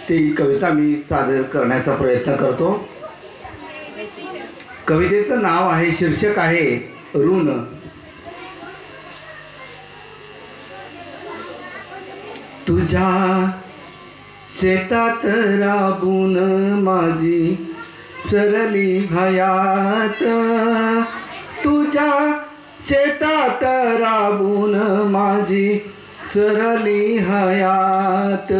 ती कविता मी सादर करण्याचा प्रयत्न करतो। कवितेचं नाव आहे, शीर्षक आहे ऋण। तुझ्या शेतात राबून माझी सरली हयात, तुझ्या शेतात राबून माझी सरली हयात।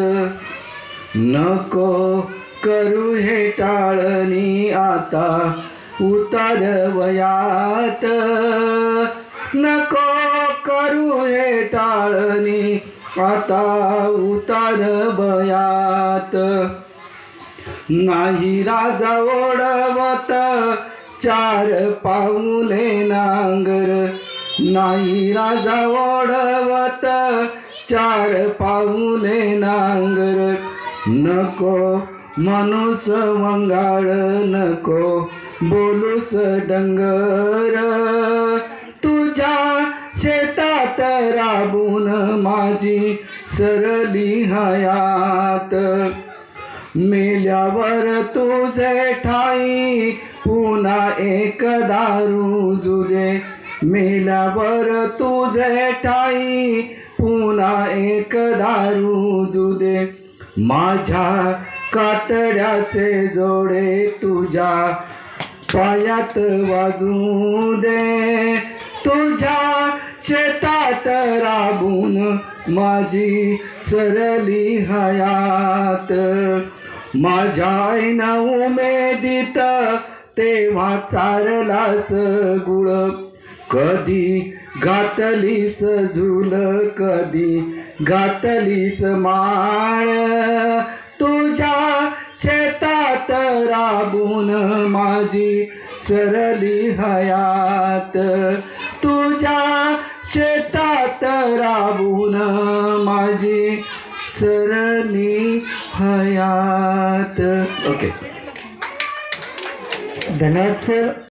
नको करू हे टाळणी आता उतार वयात, नको करू हे टाळणी आता उतार वयात। नाही राजा ओढवत चार पाऊले नांगर, नाही राजा ओढवत चार पाऊले नांगर। नको म्हणूस वंगाळ, नको बोलूस डंगर, तुझ्या शेतात राबून माझी सरली हयात। मेल्यावर तुझे ठाई पुन्हा एकदा रुजू दे, मेल्यावर तुझे ठाई पुन्हा एकदा रुजू दे। माझ्या कातड्याचे जोडे तुझ्या पायात वाजू दे, तुझ्या शेतात राबून माझी सरली हयात। माझ्या आईना उमेदीत तेव्हा चारलास गुळ, कधी घातलीस झूल, कधी घातलीस माळ। तुझ्या शेतात राबून माझी सरली हयात, तुझ्या शेतात राबून माझी सरली हयात। ओके, धन्यवाद सर।